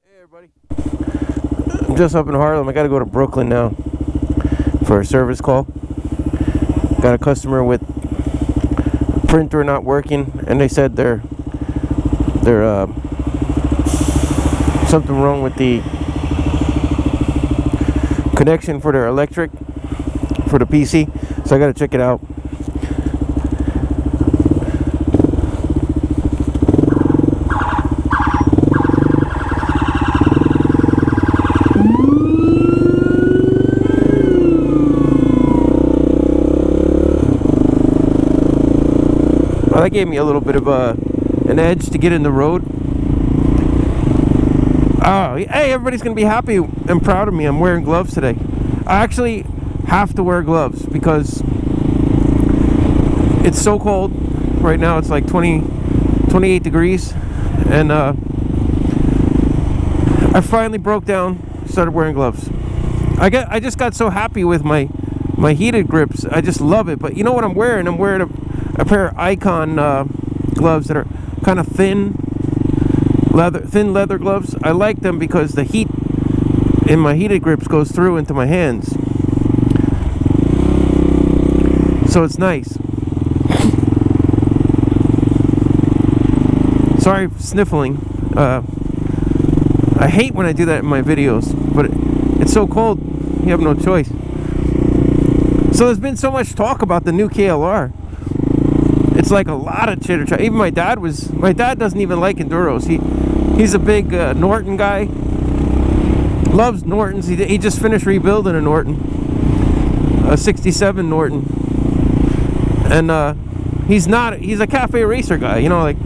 Hey everybody, I'm just up in Harlem. I gotta go to Brooklyn now for a service call. Got a customer with printer not working, and they said they're something wrong with the connection for their electric for the PC, so I gotta check it out. Well, that gave me a little bit of an edge to get in the road. Oh, hey, everybody's gonna be happy and proud of me. I'm wearing gloves today. I actually have to wear gloves because it's so cold right now. It's like 28 degrees, and I finally broke down, started wearing gloves. I just got so happy with my heated grips. I just love it. But you know what I'm wearing? I'm wearing a pair of Icon gloves that are kind of thin leather gloves. I like them because the heat in my heated grips goes through into my hands, so it's nice. Sorry for sniffling. I hate when I do that in my videos, but it's so cold, you have no choice. So there's been so much talk about the new KLR. It's like a lot of chitter chat. Even my dad doesn't even like Enduros. He's a big Norton guy. Loves Nortons. He just finished rebuilding a Norton, a '67 Norton, and he's a cafe racer guy. You know, like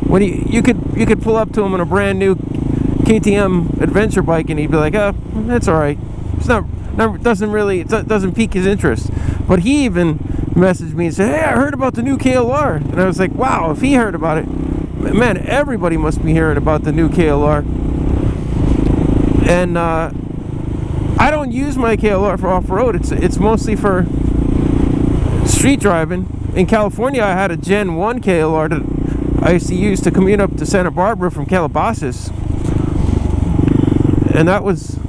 when you could pull up to him on a brand new KTM adventure bike, and he'd be like, "Oh, it's all right. It's doesn't pique his interest." But he even messaged me and said, "Hey, I heard about the new KLR," and I was like, "Wow, if he heard about it, man, everybody must be hearing about the new KLR." And I don't use my KLR for off-road. It's mostly for street driving. In California, I had a Gen 1 KLR that I used to use to commute up to Santa Barbara from Calabasas, and that was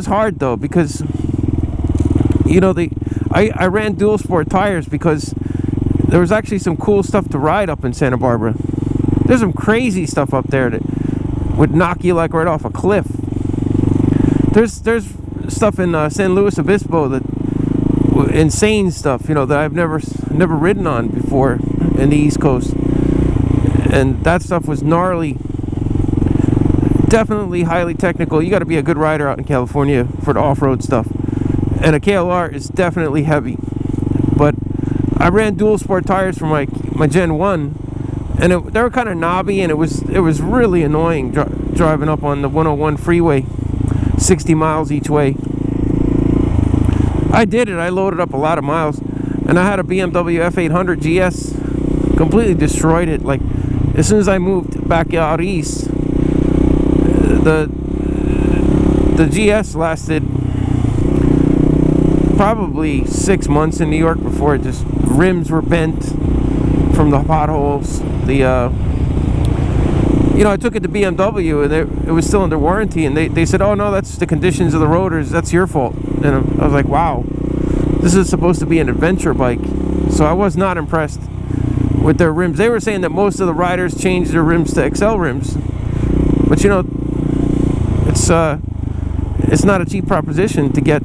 hard though, because you know I ran dual sport tires because there was actually some cool stuff to ride up in Santa Barbara. There's some crazy stuff up there that would knock you like right off a cliff. There's stuff in San Luis Obispo, that insane stuff, you know, that I've never ridden on before in the East Coast, and that stuff was gnarly. Definitely highly technical. You got to be a good rider out in California for the off-road stuff, and a KLR is definitely heavy. But I ran dual sport tires for my Gen 1, and they were kind of knobby, and it was really annoying driving up on the 101 freeway 60 miles each way. I did it. I loaded up a lot of miles, and I had a BMW F800 GS, completely destroyed it. Like, as soon as I moved back out east, the GS lasted probably 6 months in New York before rims were bent from the potholes. I took it to BMW, and it was still under warranty, and they said, "Oh no, that's the conditions of the rotors. That's your fault." And I was like, "Wow, this is supposed to be an adventure bike." So I was not impressed with their rims. They were saying that most of the riders changed their rims to XL rims, but you know, it's not a cheap proposition to get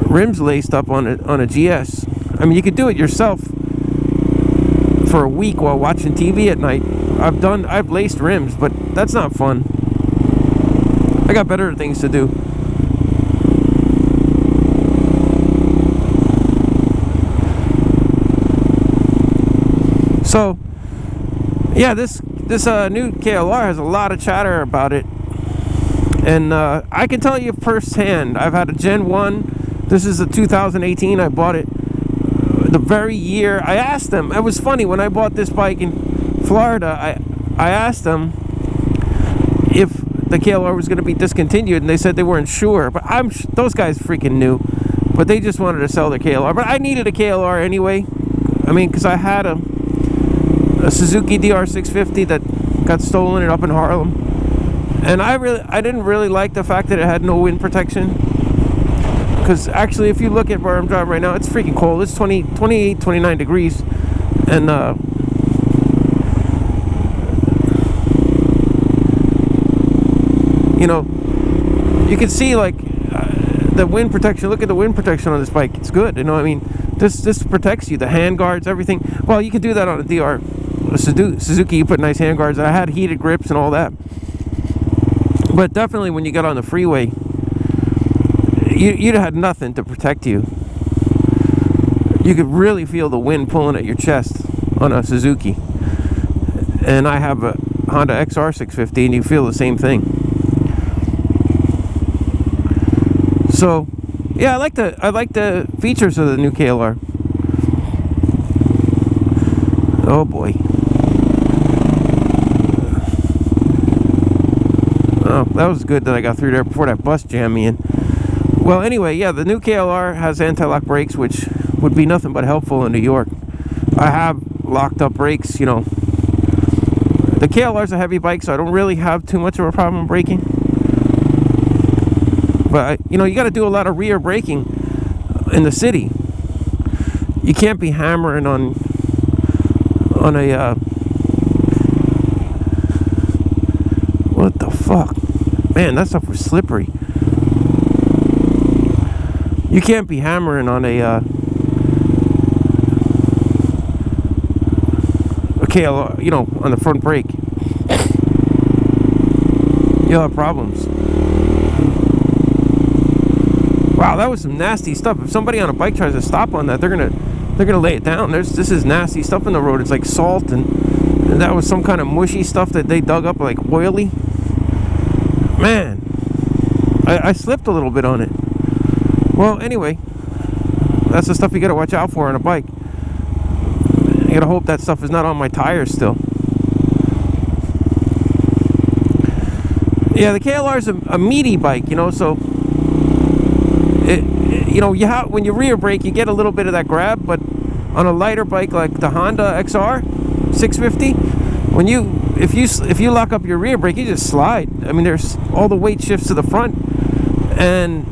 rims laced up on a GS. I mean, you could do it yourself for a week while watching TV at night. I've laced rims, but that's not fun. I got better things to do. So yeah, this new KLR has a lot of chatter about it, and I can tell you firsthand. I've had a Gen 1. This is a 2018. I bought it the very year. I asked them. It was funny, when I bought this bike in Florida, I asked them if the KLR was going to be discontinued, and they said they weren't sure. But those guys freaking knew. But they just wanted to sell their KLR. But I needed a KLR anyway. I mean, because I had a Suzuki DR650 that got stolen up in Harlem. And I didn't really like the fact that it had no wind protection, because actually if you look at where I'm driving right now, it's freaking cold. It's 28, 29 degrees, and you know, you can see like the wind protection. Look at the wind protection on this bike. It's good. You know, I mean, this protects you. The hand guards, everything. Well, you can do that on a DR. A Suzuki, you put nice hand guards. I had heated grips and all that. But definitely when you got on the freeway, you had nothing to protect you. You could really feel the wind pulling at your chest on a Suzuki. And I have a Honda XR 650, and you feel the same thing. So, yeah, I like the features of the new KLR. Oh boy. Oh, that was good that I got through there before that bus jammed me in. Well, anyway, yeah, the new KLR has anti-lock brakes, which would be nothing but helpful in New York. I have locked up brakes, you know. The KLR's a heavy bike, so I don't really have too much of a problem braking. But, you know, you got to do a lot of rear braking in the city. You can't be hammering on a, what the fuck? Man, that stuff was slippery. You can't be hammering on a KLR, you know, on the front brake. You'll have problems. Wow, that was some nasty stuff. If somebody on a bike tries to stop on that, they're gonna lay it down. This is nasty stuff in the road. It's like salt, and that was some kind of mushy stuff that they dug up, like oily. Man, I slipped a little bit on it. Well, anyway, that's the stuff you gotta watch out for on a bike. I gotta hope that stuff is not on my tires still. Yeah, the KLR is a meaty bike, you know, so you know, when you rear brake, you get a little bit of that grab, but on a lighter bike like the Honda XR 650, if you lock up your rear brake, you just slide. I mean, there's all the weight shifts to the front, and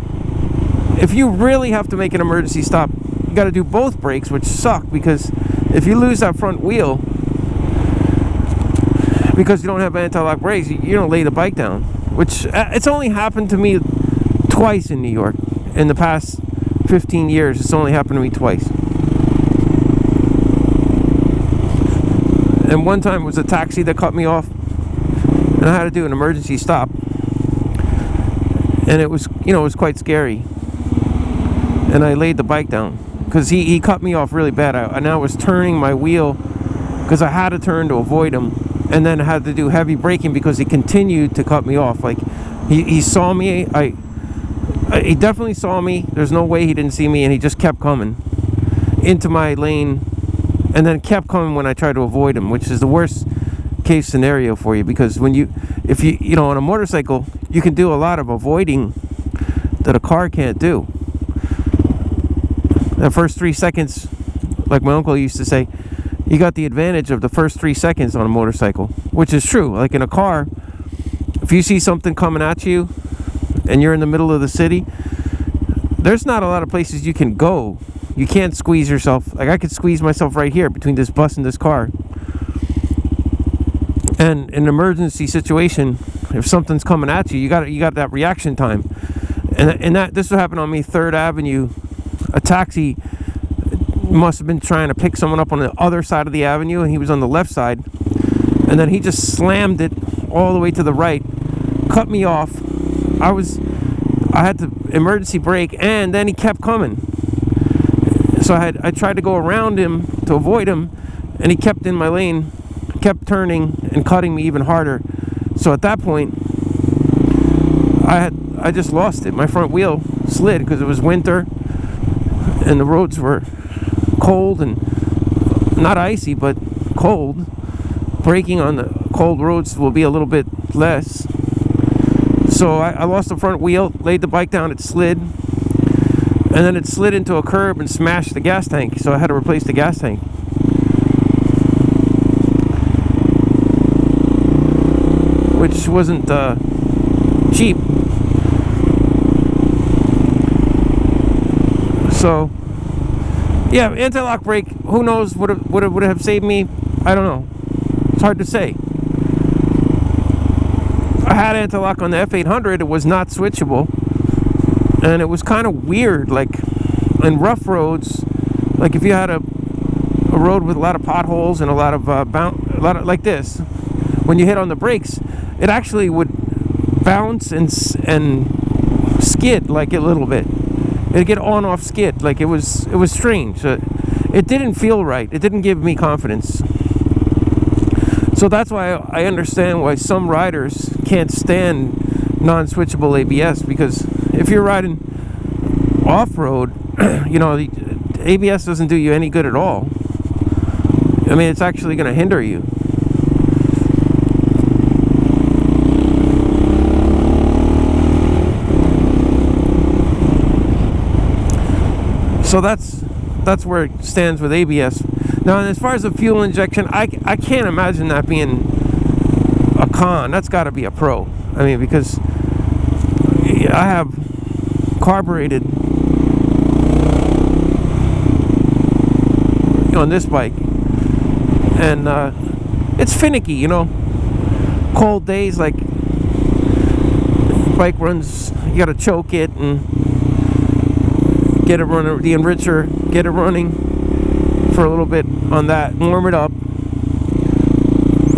if you really have to make an emergency stop, you got to do both brakes, which suck, because if you lose that front wheel because you don't have anti-lock brakes, you don't lay the bike down. Which it's only happened to me twice in New York in the past 15 years. It's only happened to me twice. And one time it was a taxi that cut me off, and I had to do an emergency stop, and it was, you know, it was quite scary. And I laid the bike down because he cut me off really bad. And I was turning my wheel because I had to turn to avoid him, and then I had to do heavy braking because he continued to cut me off. Like he saw me. He definitely saw me. There's no way he didn't see me, and he just kept coming into my lane, and then kept coming when I tried to avoid him, which is the worst case scenario for you, because if you know, on a motorcycle, you can do a lot of avoiding that a car can't do. The first 3 seconds, like my uncle used to say, you got the advantage of the first 3 seconds on a motorcycle, which is true. Like in a car, if you see something coming at you and you're in the middle of the city, there's not a lot of places you can go. You can't squeeze yourself. Like I could squeeze myself right here between this bus and this car. And in an emergency situation, if something's coming at you, you got that reaction time. And this would happen on me, 3rd Avenue. A taxi must have been trying to pick someone up on the other side of the avenue, and he was on the left side, and then he just slammed it all the way to the right, cut me off. I had to emergency brake, and then he kept coming. So I tried to go around him to avoid him, and he kept in my lane, kept turning and cutting me even harder. So at that point, I just lost it. My front wheel slid because it was winter, and the roads were cold and not icy, but cold. Braking on the cold roads will be a little bit less. So I lost the front wheel, laid the bike down, it slid, and then it slid into a curb and smashed the gas tank, so I had to replace the gas tank. Which wasn't cheap. So yeah, anti-lock brake, who knows, would it have saved me? I don't know. It's hard to say. I had anti-lock on the F800. It was not switchable, and it was kind of weird, like in rough roads, like if you had a road with a lot of potholes and a lot of like this, when you hit on the brakes, it actually would bounce and skid like a little bit. It'd get on-off skid, like it was strange. It didn't feel right. It didn't give me confidence. So that's why I understand why some riders can't stand non-switchable ABS, because if you're riding off-road, you know, the ABS doesn't do you any good at all. I mean, it's actually going to hinder you. So that's where it stands with ABS. Now, as far as the fuel injection, I can't imagine that being a con. That's got to be a pro. I mean, because I have carbureted on this bike, and it's finicky, you know. Cold days, like, bike runs, you got to choke it and get it running, the enricher, get it running for a little bit on that, warm it up,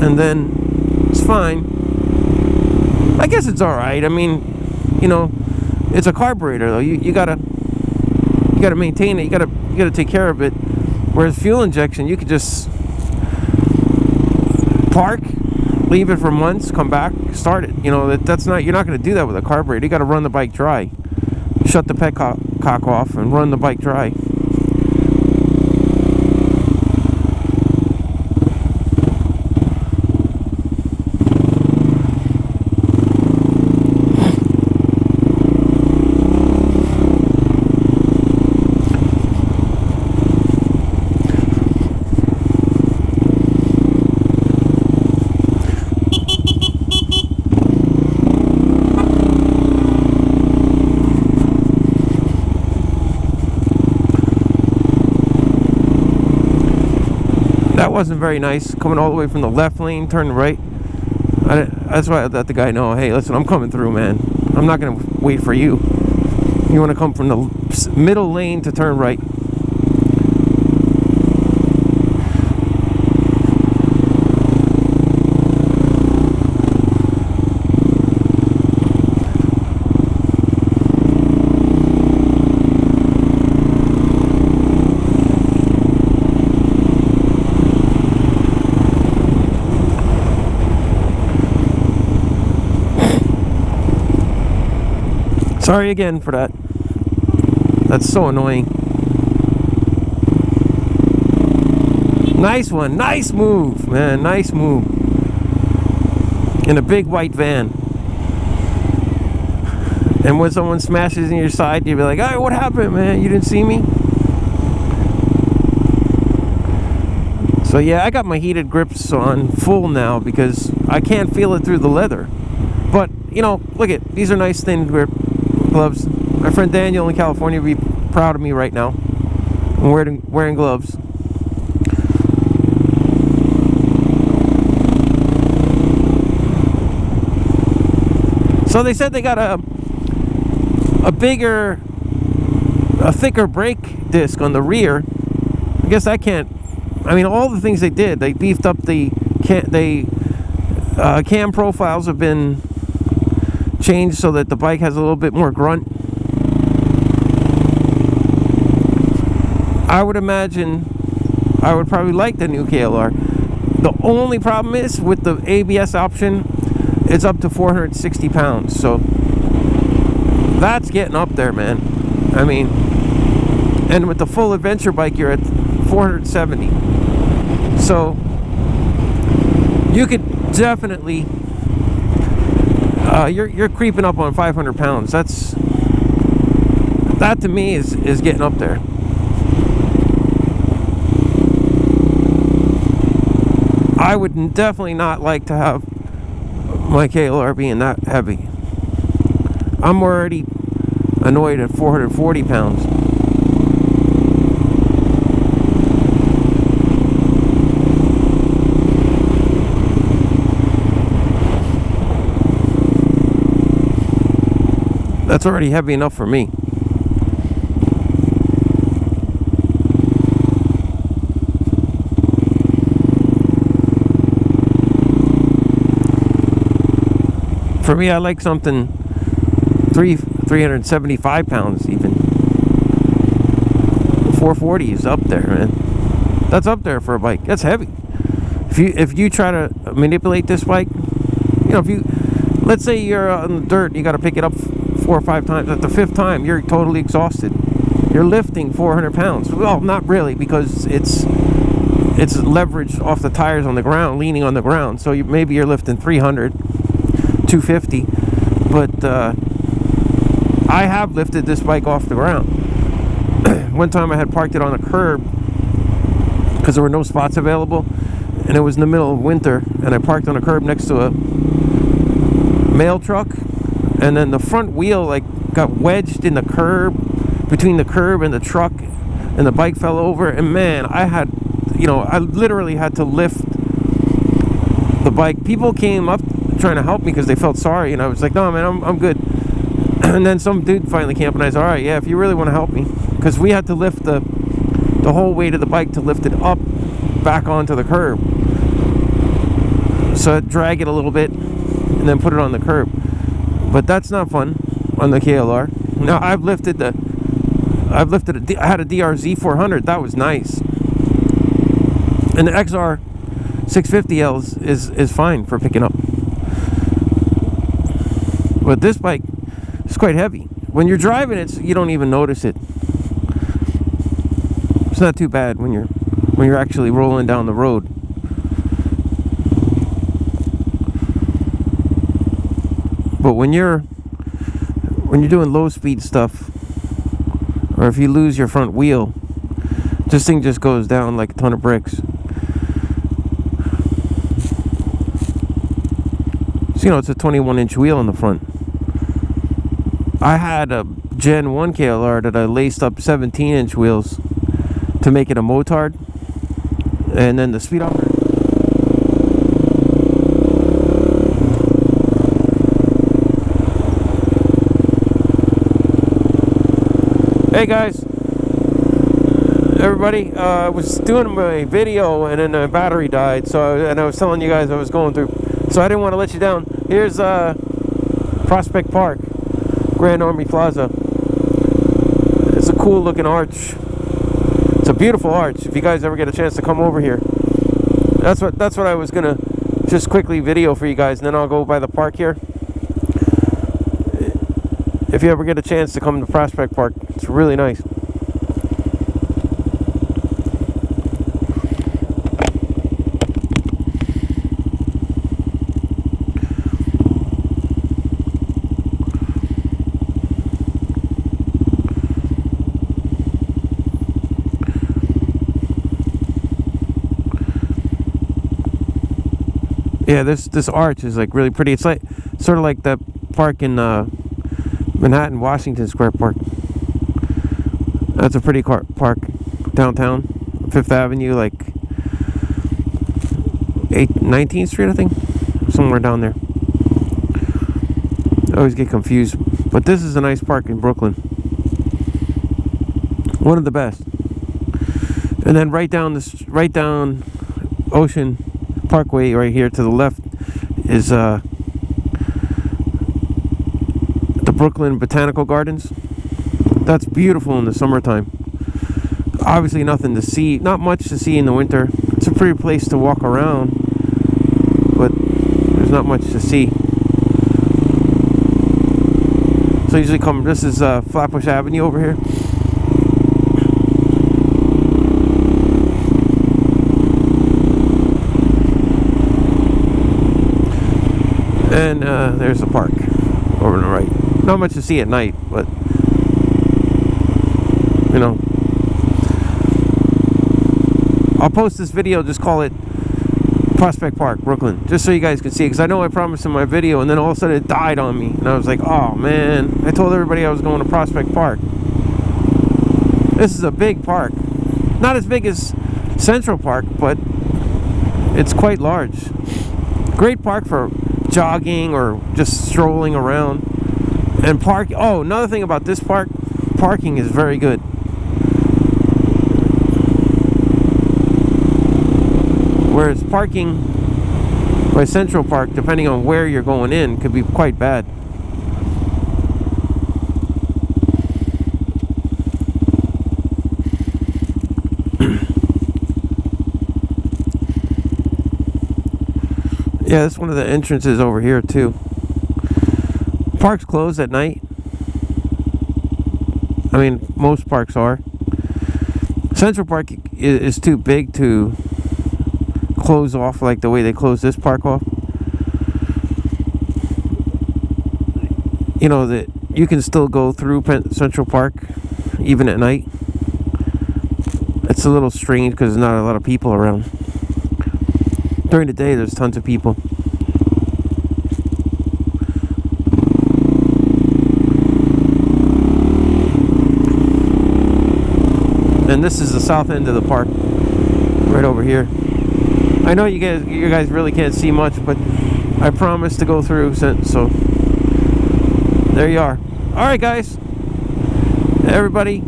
and then it's fine. I guess it's all right. I mean, you know, it's a carburetor though. You gotta maintain it. You gotta take care of it. Whereas fuel injection, you could just park, leave it for months, come back, start it. You know, that's not, you're not going to do that with a carburetor. You got to run the bike dry, shut the petcock off, and run the bike dry. That wasn't very nice, coming all the way from the left lane, turn right. That's why I let the guy know, hey, listen, I'm coming through, man. I'm not going to wait for you. You want to come from the middle lane to turn right. Sorry again for that. That's so annoying. Nice one. Nice move, man. Nice move. In a big white van. And when someone smashes in your side, you'll be like, hey, what happened, man? You didn't see me? So yeah, I got my heated grips on full now because I can't feel it through the leather. But, you know, look at, these are nice thin grip gloves. My friend Daniel in California would be proud of me right now. I'm wearing gloves. So they said they got a thicker brake disc on the rear. I guess I can't. I mean, all the things they did, they beefed up the cam profiles have been changed so that the bike has a little bit more grunt. I would imagine I would probably like the new KLR. The only problem is with the ABS option, it's up to 460 pounds. So that's getting up there, man. I mean, and with the full adventure bike, you're at 470. So you could definitely you're creeping up on 500 pounds. That to me is getting up there. I would definitely not like to have my KLR being that heavy. I'm already annoyed at 440 pounds. That's already heavy enough for me. For me, I like something 375 pounds even. 440 is up there, man. That's up there for a bike. That's heavy. If you try to manipulate this bike, you know, if you, let's say you're on the dirt, you got to pick it up 4 or 5 times. At the 5th time, you're totally exhausted. You're lifting 400 pounds. Well, not really, because it's leveraged off the tires on the ground, leaning on the ground. So maybe you're lifting 300, 250. But I have lifted this bike off the ground. One time I had parked it on a curb because there were no spots available, and it was in the middle of winter, and I parked on a curb next to a mail truck, and then the front wheel like got wedged in the curb, between the curb and the truck, and the bike fell over. And man, I had, you know, I literally had to lift the bike. People came up trying to help me because they felt sorry, and I was like, no man, I'm good. And then some dude finally came up, and I said, all right, yeah, if you really want to help me, because we had to lift the whole weight of the bike to lift it up back onto the curb. So I'd drag it a little bit and then put it on the curb. But that's not fun on the KLR. Now I had a DRZ 400. That was nice. And the XR 650L is fine for picking up. But this bike is quite heavy. When you're driving it, you don't even notice it. It's not too bad when you're actually rolling down the road. But when you're doing low speed stuff, or if you lose your front wheel, this thing just goes down like a ton of bricks. So, you know, it's a 21-inch wheel in the front. I had a Gen 1 KLR that I laced up 17-inch wheels to make it a motard, and then the speedometer. Hey guys, everybody, I was doing my video and then the battery died, and I was telling you guys I was going through, so I didn't want to let you down. Here's Prospect Park, Grand Army Plaza. It's a cool looking arch. It's a beautiful arch. If you guys ever get a chance to come over here, that's what I was gonna just quickly video for you guys, and then I'll go by the park here. If you ever get a chance to come to Prospect Park, it's really nice. Yeah, this arch is like really pretty. It's like sort of like that park in Manhattan, Washington Square Park. That's a pretty park downtown, 5th Avenue, like 19th Street, I think, somewhere down there. I always get confused, but this is a nice park in Brooklyn, one of the best. And then right down Ocean Parkway, right here to the left, is the Brooklyn Botanical Gardens. That's beautiful in the summertime. Obviously nothing to see, not much to see in the winter. It's a pretty place to walk around, but there's not much to see. So I usually come, this is Flatbush Avenue over here. And there's the park over on the right. Not much to see at night, but you know, I'll post this video, just call it Prospect Park, Brooklyn. Just so you guys can see it, because I know I promised in my video, and then all of a sudden it died on me. And I was like, oh man, I told everybody I was going to Prospect Park. This is a big park. Not as big as Central Park, but it's quite large. Great park for jogging or just strolling around. And oh, another thing about this park, parking is very good. Whereas parking by Central Park, depending on where you're going in, could be quite bad. Yeah, that's one of the entrances over here too. Park's closed at night. I mean, most parks are. Central Park is too big to close off like the way they close this park off. You know that you can still go through Central Park even at night. It's a little strange because there's not a lot of people around. During the day there's tons of people. And this is the south end of the park, right over here. I know you guys really can't see much, but I promised to go through, so there you are. All right, guys. Everybody,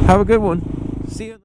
have a good one. See you.